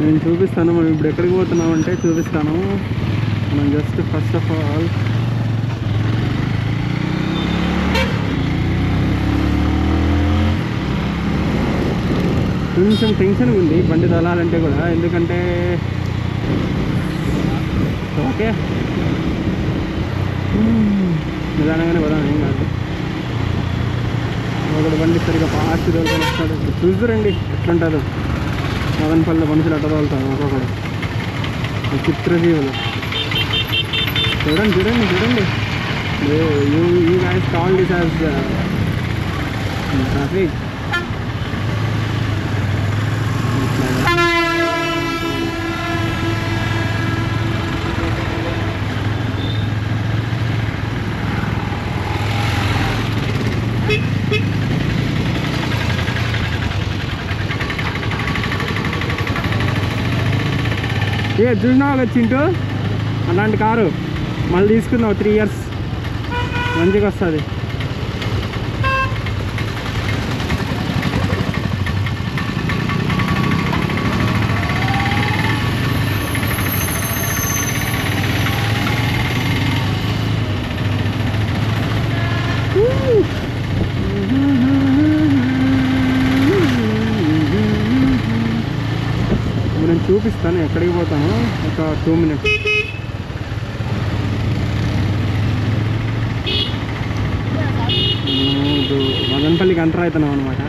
నేను చూపిస్తాను. మనం ఇప్పుడు ఎక్కడికి పోతున్నామంటే చూపిస్తాను. మనం జస్ట్ ఫస్ట్ ఆఫ్ ఆల్ కొంచెం టెన్షన్ ఉంది బండి తోలాలంటే కూడా, ఎందుకంటే ఓకే నిదానంగానే పోదాం, ఏం కాదు. ఒకటి బండి సరిగా ఫాస్ట్ తోలుకొని వస్తాడు. చూసురండి ఎట్లుంటుందో మదనపల్లిలో మనుషులు అట్ట తోలుతారు ఒక్కొక్కడు, చిత్రజీవులు. చూడండి చూడండి చూడండి. You guys call this as traffic. చూసినావు చింటూ అలాంటి కారు మళ్ళీ తీసుకున్నావు 3 years మంచిగా వస్తుంది. నేను చూపిస్తాను ఎక్కడికి పోతాను. ఒక 2 minutes. మదనపల్లికి ఎంటర్ అవుతున్నాం అనమాట.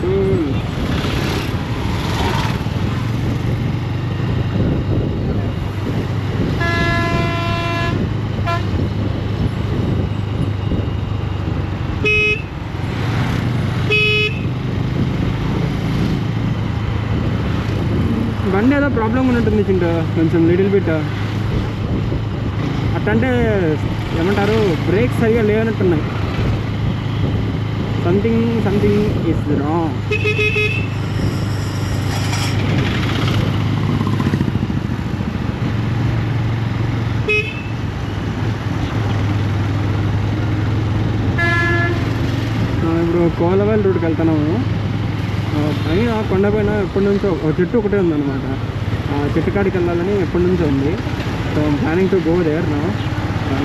Cool. బండి ఏదో ప్రాబ్లం ఉన్నట్టుంది చింటూ, కొంచెం లిటిల్ బిట్. అట్టంటే ఏమంటారు, బ్రేక్స్ సరిగా లేనట్టున్నాయి. Something is wrong. ఇప్పుడు కోలవల్ రూట్కి వెళ్తున్నాము. పైన కొండ పైన ఎప్పటి నుంచో ఒక చెట్టు ఒకటే ఉందన్నమాట. ఆ చెట్టు కాడికి వెళ్ళాలని ఎప్పటి నుంచో ఉంది. So planning to go there నా.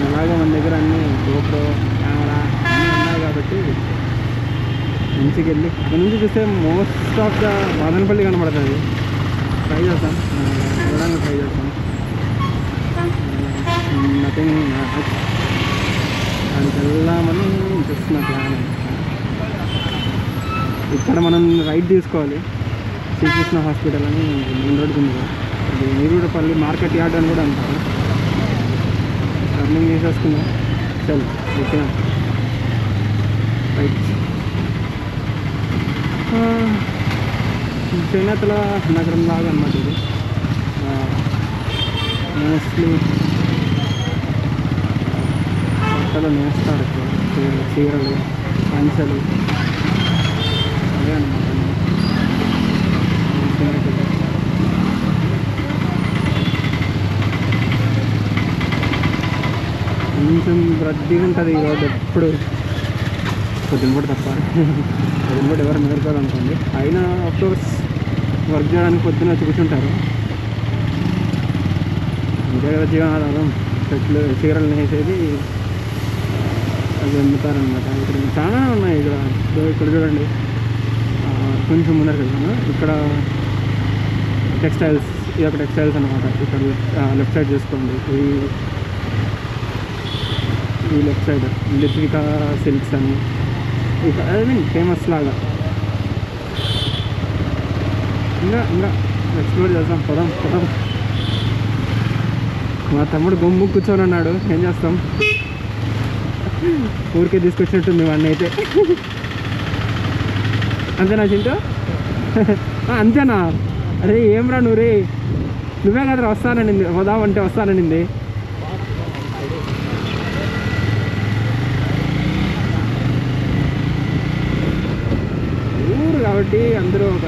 అలాగే మన దగ్గర అన్ని గోప్రో కెమెరా అన్నీ ఉన్నాయి కాబట్టి మంచిగా వెళ్ళి అక్కడ నుంచి చూస్తే మోస్ట్ ఆఫ్ ద మదనపల్లి కనబడుతుంది. ట్రై చేస్తాం, వెళ్ళడానికి ట్రై చేస్తాం. నథింగ్ దానికి వెళ్దామని చూస్తున్న ప్లాన్. ఇక్కడ మనం రైట్ తీసుకోవాలి. శ్రీకృష్ణ హాస్పిటల్ అని మెయిన్ రోడ్ ఉంది. అది నీరుపల్లి మార్కెట్ యార్డ్ అని కూడా అంటారు. టర్నింగ్ చేసేసుకున్నాం. చల్ ఓకే రైట్. చేనేతల నగరం లాగా అన్నమాట ఇది. మోస్ట్లీ బట్టలు నేస్తారు ఎక్కువ, చీరలు పంచలు అవే అన్నమాట. కొంచెం రద్దీగా ఉంటుంది ఈ రోడ్డు ఎప్పుడు, పొద్దునపూట తప్ప. పొద్దునపూట ఎవరు మేలుకోవాలనుకోండి. అయినా అఫ్కోర్స్ వర్క్ చేయడానికి పొద్దున వచ్చి కూర్చుంటారు. అంతే కదా జీవనాధారం. చెట్లు చీరలు నేసేది అది అమ్ముతారనమాట. ఇక్కడ చాలా ఉన్నాయి. ఇక్కడ చూడండి, కొంచెం ముందరికి వెళ్తాను. ఇక్కడ టెక్స్టైల్స్, ఇది ఒక టెక్స్టైల్స్ అనమాట. ఇక్కడ లెఫ్ట్ సైడ్ చూసుకోండి, ఈ లెఫ్ట్ సైడ్ లిత్వికా సిల్క్స్ అని, ఐ మీన్ ఫేమస్ లాగా. ఇంకా ఎక్స్ప్లోర్ చేద్దాం, పదం. మా తమ్ముడు గమ్ము కూర్చొని అన్నాడు, ఏం చేస్తాం, ఊరికే తీసుకొచ్చినట్టుంది వాడిని అయితే. అంతేనా చింటూ? అంతేనా? అరే ఏం రా నువ్వు రే, నువ్వే కదా వస్తాననింది, వదామంటే వస్తాననింది. కాబట్టి అందరూ ఒక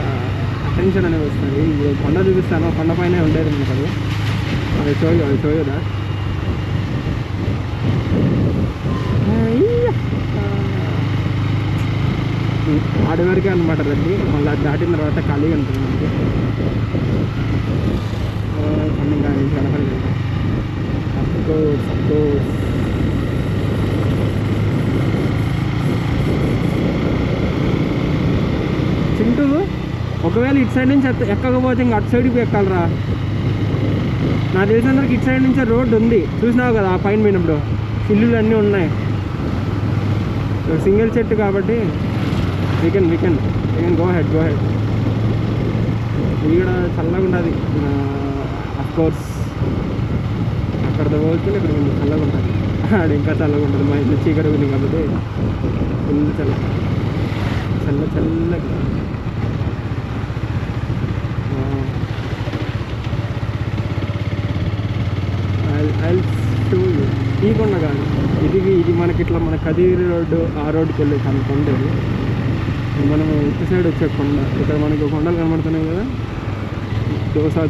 అటెన్షన్ అనేది వస్తుంది. ఇప్పుడు కొండ చూపిస్తాను, కొండ పైన ఉండేది మనకు. అది షోయోదా ఆడి వరకే అనమాట రద్దీ. మళ్ళీ అది దాటిన తర్వాత ఖాళీగా ఉంటుంది మనకి. ఇంకా కనపడలేదు. చింటూ ఒకవేళ ఇటు సైడ్ నుంచి ఎక్కకపోతే ఇంక అటు సైడ్కి ఎక్కాలరా. నాకు తెలిసినందరికి ఇటు సైడ్ నుంచే రోడ్డు ఉంది, చూసినావు కదా ఆ పైన పోయినప్పుడు ఇల్లులు అన్నీ ఉన్నాయి. సింగిల్ చెట్టు కాబట్టి వీ కెన్ గో హెడ్. ఇది కూడా చల్లగా ఉండదు అఫ్కోర్స్. అక్కడతో పోల్చుకుని ఇక్కడ కొంచెం చల్లగా ఉంటుంది. ఆడ ఇంకా చల్లగా ఉంటుంది. మా ఇంట్లో చీకటి ఉంది కాబట్టి ఫుల్ చల్లగా. ఈ కొండ కాదు ఇది మనకి ఇట్లా మన కదిరి రోడ్డు ఆ రోడ్డుకి వెళ్ళి అంత ఉండేది. మనము ఇటు సైడ్ వచ్చే కొండ, ఇక్కడ మనకి కొండలు కనబడుతున్నాయి కదా,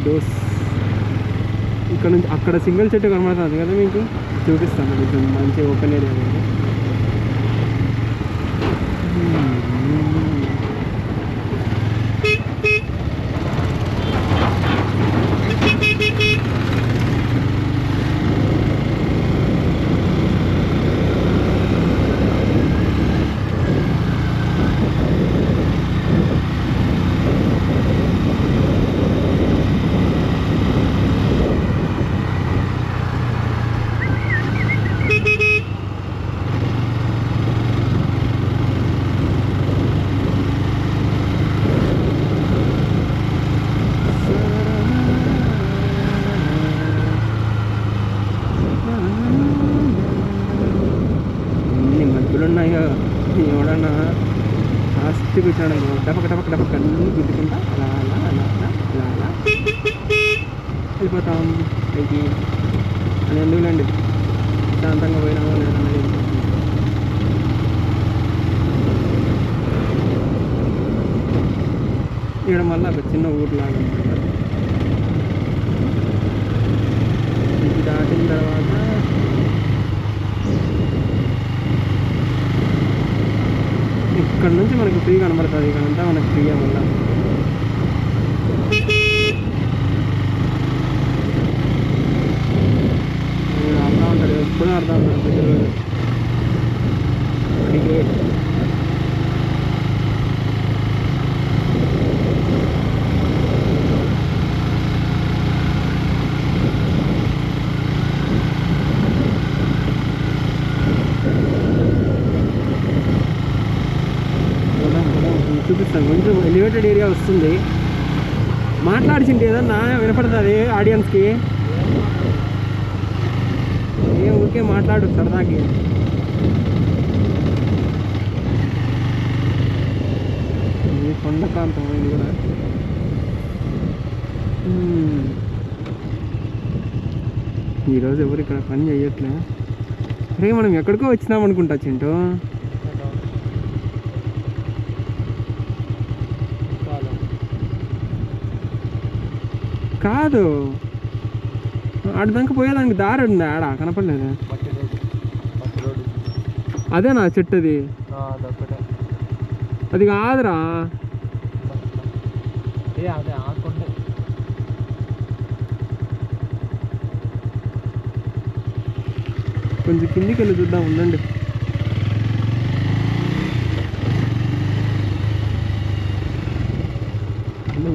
దోస్. ఇక్కడ నుంచి అక్కడ సింగిల్ చెట్టు కనబడుతుంది కదా మీకు, చూపిస్తాను. కొంచెం మంచి ఓపెన్ ఏరియా కదా. ఎవడన్నా ఫాస్ట్గా కూర్చోడం డపక అన్నీ గుద్దుకుంటా అలా వెళ్ళిపోతాం పైకి. అని ఎందుకులేండి, శాంతంగా పోయినామో లేదన్నది. ఇక్కడ మళ్ళీ ఒక చిన్న ఊర్లాగా అనమాట. ఇది దాటిన తర్వాత ఇక్కడ నుంచి మనకి ఫ్రీ కనబడుతుంది. ఇక్కడంతా మనకి ఫ్రీగా మళ్ళీ అర్థం ఉంటుంది, ఎప్పుడూ అర్థం ఉంటుంది ప్రతిరోజు. అడిగే చూపిస్తాను. కొంచెం ఎలివేటెడ్ ఏరియా వస్తుంది. మాట్లాడిచింటే ఏదన్నా వినపడుతుంది ఆడియన్స్కి. ఏ ఊరికే మాట్లాడు సరదాకి. ఇది కొండ ప్రాంతం ఇది కూడా. ఈరోజు ఎవరు ఇక్కడ పని చేయట్లే. అరే మనం ఎక్కడికో వచ్చినాం అనుకుంటా చింటూ. కాదు, ఆడదాకా పోయేదానికి దారి ఉంది. ఆడ కనపడలేదు. అదేనా చెట్టుది? అది కాదురా, కొంచెం కిందికి వెళ్ళి చూద్దాం, ఉండండి.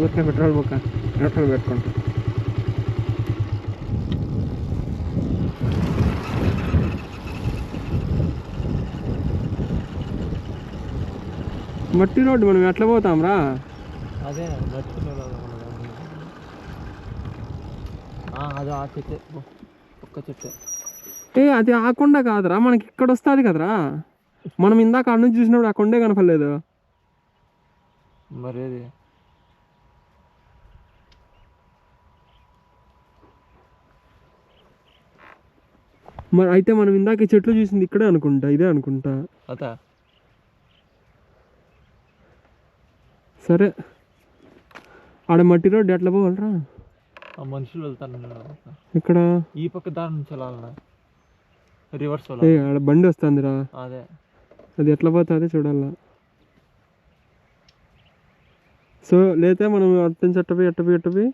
ఊరికే పెట్రోల్ బొక్క పెట్రోల్ పెట్టుకుంటా. మట్టి రోడ్డు, మనం ఎట్లా పోతాం రా? అదే ఒక్క చెట్టు. అది ఆ కొండ కాదురా, మనకి ఇక్కడ వస్తుంది కదరా. మనం ఇందాక అక్కడ నుంచి చూసినప్పుడు ఆ కొండే కనపడలేదు మరి. మరి అయితే మనం ఇందాక చెట్లు చూసింది ఇక్కడే అనుకుంటా, ఇదే అనుకుంటా. సరే ఆడ మట్టి రోడ్డు ఎట్లా పోవాలరా? ఆ మనుషులు వెళ్తాను ఇక్కడ ఈ పక్క దారి నుంచి వెళ్ళాలన్నా రివర్స్ ఆడ బండి వస్తుందిరా. అదే అది ఎట్లా పోతుంది చూడాలా. సో లేతే మనం అటు నుంచి అట్టపోయి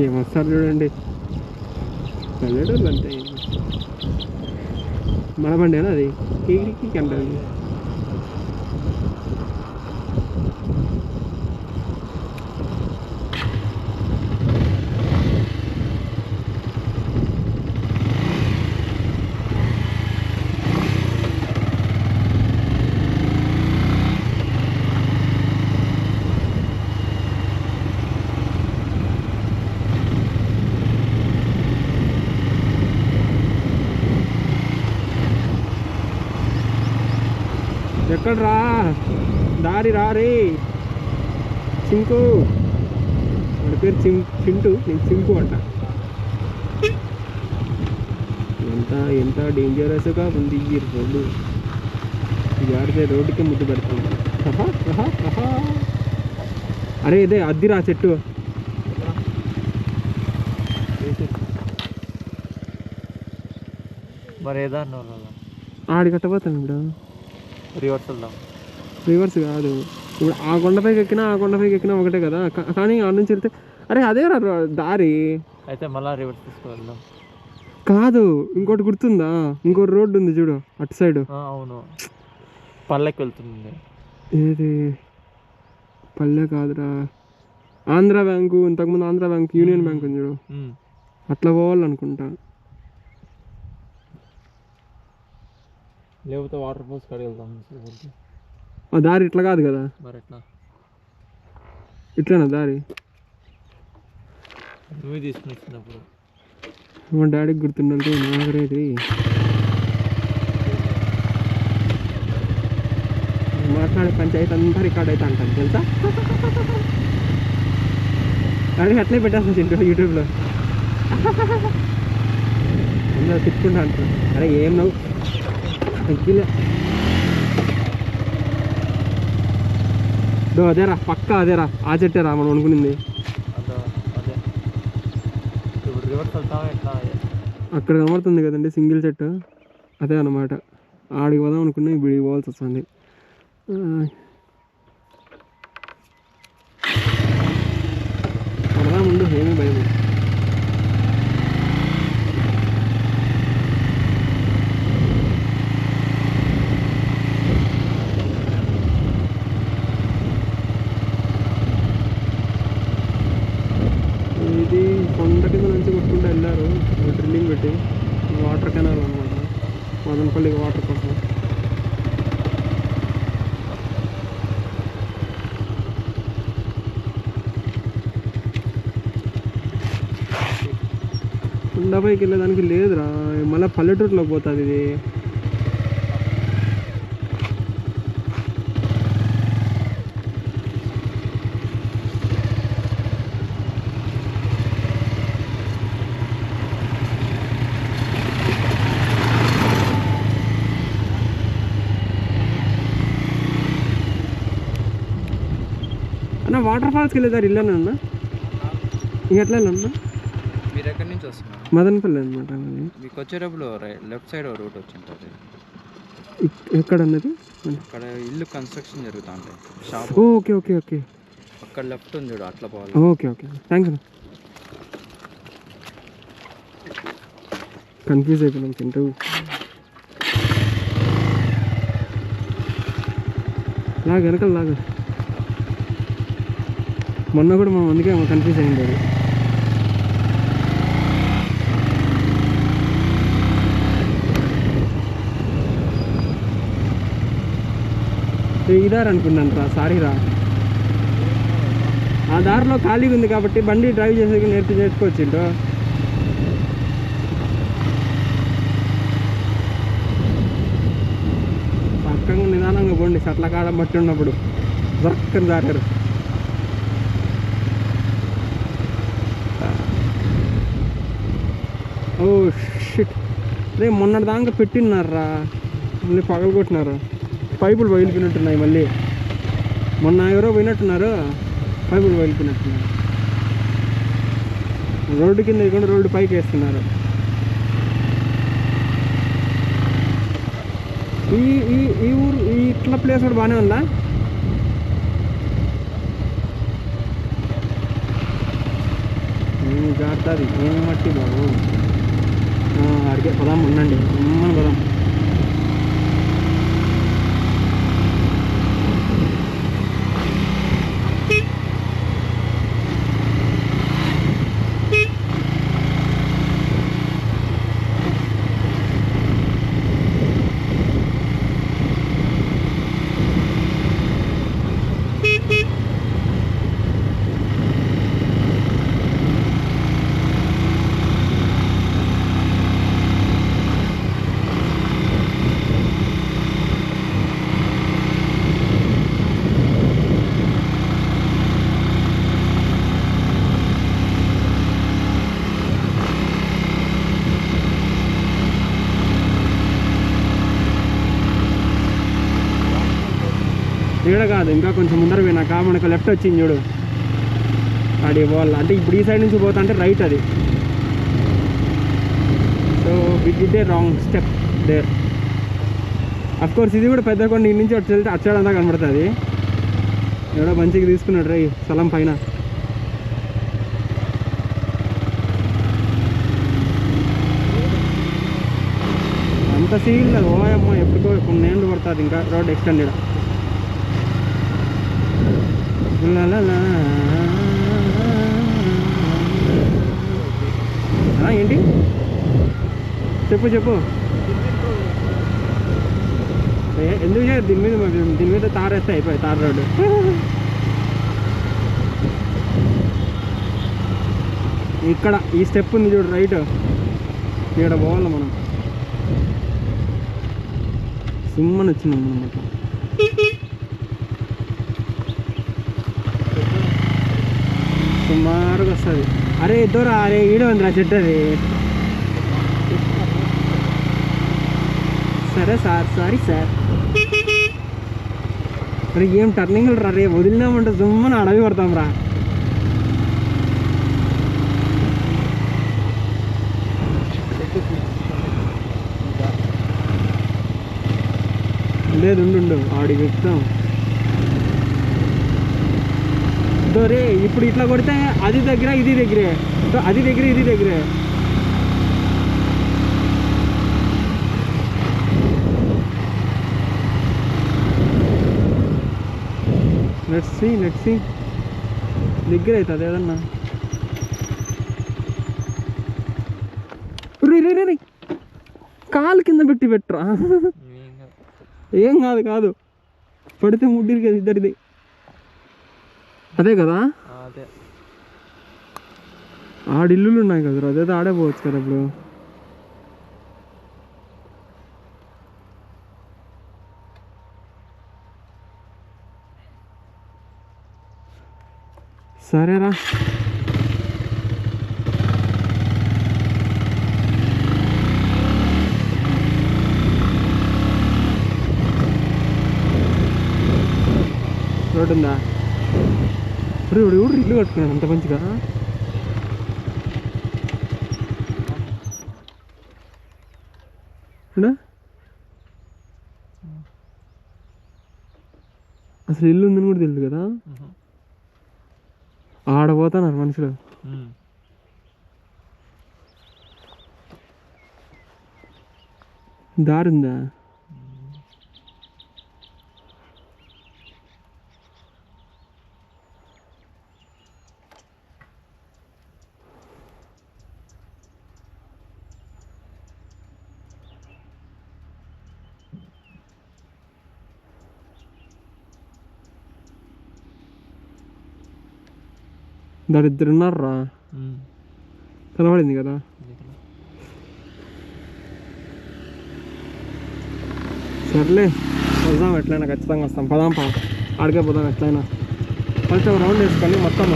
ఏమొస్తారు చూడండి పల్లెటూళ్ళు అంతే. మన బండేనా అది? కీకి అంటుంది. ఎక్కడ రా దారి రారే చింకు. వాడి పేరు చింటూ, నేను చింకు అంట. ఎంత డేంజరస్గా ఉంది ఈ రోడ్డు. జారితే రోడ్డుకి ముద్దు పెడతాం. అరే ఇదే అద్దిరా చెట్టు. మరి ఏదా ఆడి కట్టబోతాను ఇప్పుడు. రివర్స్ వెళ్దాం. రివర్స్ కాదు, ఇప్పుడు ఆ కొండపైకి ఎక్కినా ఒకటే కదా. కానీ ఆ నుంచి వెళ్తే అరే అదే దారి. అయితే మళ్ళీ రివర్స్ తీసుకువెళ్దాం. కాదు, ఇంకోటి గుర్తుందా? ఇంకోటి రోడ్డు ఉంది చూడు అటు సైడ్. అవును, పల్లెకి వెళ్తుంది. ఏది పల్లె కాదురా, ఆంధ్ర బ్యాంకు. ఇంతకుముందు ఆంధ్ర బ్యాంక్, యూనియన్ బ్యాంక్ ఉంది చూడు, అట్లా పోవాలనుకుంటా. లేకపోతే వాటర్ ఫాల్స్ కాడికి వెళ్తాం. ఆ దారి ఇట్లా కాదు కదా, మరి ఎట్లా? ఇట్లానా దారి? నువ్వే తీసుకుని వచ్చినప్పుడు మా డాడీకి గుర్తుండంటే నాగరేది మాట్లాడే పంచాయతీ అంతా రికార్డ్ అయితే అంటాను తెలుసా. డాడీ అట్లే పెట్టేస్తాను చింటూ యూట్యూబ్లో. అందరూ తిట్టుకుంటా అంటారు, అరే ఏం నవ్వు తగ్గిలే. అదేరా పక్క అదేరా, ఆ చెట్టేరా మనం అనుకునింది. అక్కడ కనబడుతుంది కదండి సింగిల్ చెట్టు, అదే అన్నమాట. ఆడికి పోదాం అనుకున్నా, ఇప్పుడు పోవాల్సి వస్తుంది. పడదా ముందు, ఏమీ భయం. ఇది కొండ కింద నుంచి కొట్టుకుంటూ వెళ్ళారు డ్రిల్లింగ్ పెట్టి. వాటర్ కెనాల్ అనమాట, మదనపల్లికి వాటర్ కోసం. కొండపైకి వెళ్ళేదానికి లేదురా, మళ్ళీ పల్లెటూరులోకి పోతుంది ఇది. అన్న వాటర్ ఫాల్స్కి వెళ్ళేదారు ఇల్లేనన్నా, ఇంకెట్లా అన్నా? మీరు ఎక్కడి నుంచి వస్తున్నారు? మదనపల్లి అనమాట. మీకు వచ్చేటప్పుడు లెఫ్ట్ సైడ్ రూట్ వచ్చింటుంది. ఎక్కడ అన్నది? అక్కడ ఇల్లు కన్స్ట్రక్షన్ జరుగుతూ ఉంటాయి, షాప్. ఓకే ఓకే ఓకే, అక్కడ లెఫ్ట్ ఉంది చూడు, అట్లా పోవాలి. ఓకే ఓకే, థ్యాంక్స్ అన్న. కన్ఫ్యూజ్ అయిపోయినాం చింటూ. లాగా వెనకాల లాగా. మొన్న కూడా మనం అందుకే కన్ఫ్యూజ్ అయింది అది. ఇదారు అనుకున్నాను రా, సారీ రా. ఆ దారిలో ఖాళీగా ఉంది కాబట్టి బండి డ్రైవ్ చేసేది నేర్చుకోవచ్చింటో. పక్కగా నిదానంగా పోండి, చెట్ల కాడ బట్టి ఉన్నప్పుడు దొరకని దారారు. ఓ షిట్, రే మొన్నటి దాకా పెట్టినారా, మళ్ళీ పగలగొట్టినారు. పైపులు పగిలిపోయినట్టున్నాయి మళ్ళీ. మొన్న ఎవరో పోయినట్టున్నారు, పైపులు పగిలిపోయినట్టున్నారు. రోడ్డు కింద ఇవ్వకుండా రోడ్డు పైకి వేస్తున్నారు. ఈ ఈ ఈ ఊరు ఇట్లా ప్లేస్ కూడా బాగానే ఉందా? జాగ్రత్తది, ఏం మట్టి బాబు. అడిగే పదాం ఉండండి, మన పదాం. ఈడ కాదు, ఇంకా కొంచెం ముందర పోయినాక మనకు లెఫ్ట్ వచ్చింది చూడు, అది పోవాలి. అంటే ఇప్పుడు ఈ సైడ్ నుంచి పోతా అంటే రైట్ అది. So we did a wrong step there. Of course ఇది కూడా పెద్ద కొండ, ఈ నుంచి అటు వెళ్తే అచ్చాడంతా కనబడుతుంది. ఎవడో మంచిగా తీసుకున్నాడు రే స్థలం పైన. అంత సీల్ లేదు, ఓయమ్మ ఎప్పుడుకో కొన్ని ఏళ్ళు పడుతుంది ఇంకా రోడ్ ఎక్స్టెండెడ్. ఏంటి చెప్పు చెప్పు. ఎందుకు చేయదు, దీని మీద తార్ వేస్తే అయిపోయి తార్ రోడ్డు. ఇక్కడ ఈ స్టెప్ ఉంది చూడు రైట్, ఇక్కడ పోవాలి మనం. సిమ్మని వచ్చినాం మనం అట్లా. సుమారుగా వస్తుంది. అరే ఇద్దరా, అరే ఈడ ఉందిరా చెట్టు అది. సరే సార్, సారీ సార్. అరే ఏం టర్నింగ్లు రా రే, వదిలినామంటే జుమ్మని అడవి పడతాం రా. లేదు ఉండు, ఆడికి ఎక్కుతాం. రే ఇప్పుడు ఇట్లా కొడితే అది దగ్గర ఇది దగ్గరే, అది దగ్గర ఇది దగ్గరే. లెట్స్ సీ దగ్గర అవుతుంది ఏదన్నా. రే కాలు కింద పెట్టరా. ఏం కాదు పడితే ముడ్డిరి కదా ఇద్దరిది. అదే కదా, అదే ఆడిల్లులు ఉన్నాయి కదా, అదేదో ఆడే పోవచ్చు కదా ఇప్పుడు. సరేరా, రోడ్డు ఉందా? ఇప్పుడు ఎవరు ఇల్లు కట్టుకున్నాడు అంత మంచిగా? అసలు ఇల్లు ఉందని కూడా తెలియదు కదా. ఆడపోతున్నారు మనుషులు. దారుందా? దారిద్దరు ఉన్నారా కనబడింది కదా. సర్లే వద్దాం, ఎట్లయినా ఖచ్చితంగా వస్తాం. పదాం ఆడికే పోదాం ఎట్లయినా. కొంచెం రౌండ్ వేసుకొని మొత్తం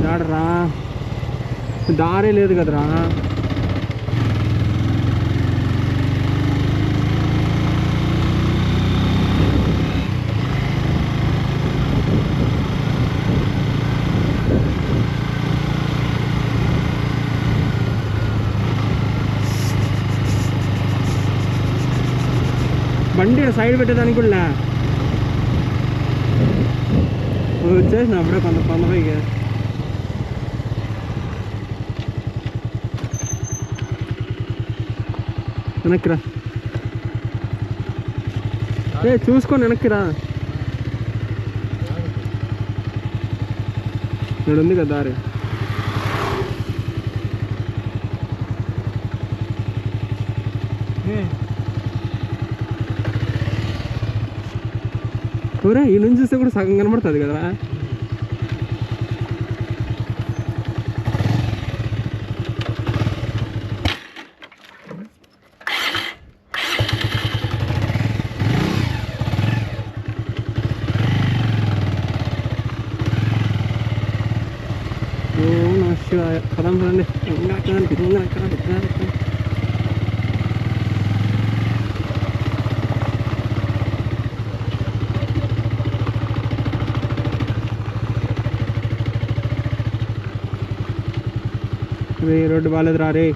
దాడరా, దారే లేదు కదరా. బండి సైడ్ పెట్టేదానికి కూడా వచ్చేసిన అప్పుడే కొంత పైకి. వెనక్కిరా, చూసుకొని వెనక్కిరా. ఇక్కడ ఉంది కదా దారి. ఊరా ఈ నుంచి చూస్తే కూడా సగం కనబడుతుంది కదరా. పదం పదండి. రోడ్డు బాగాలేదు రా రే.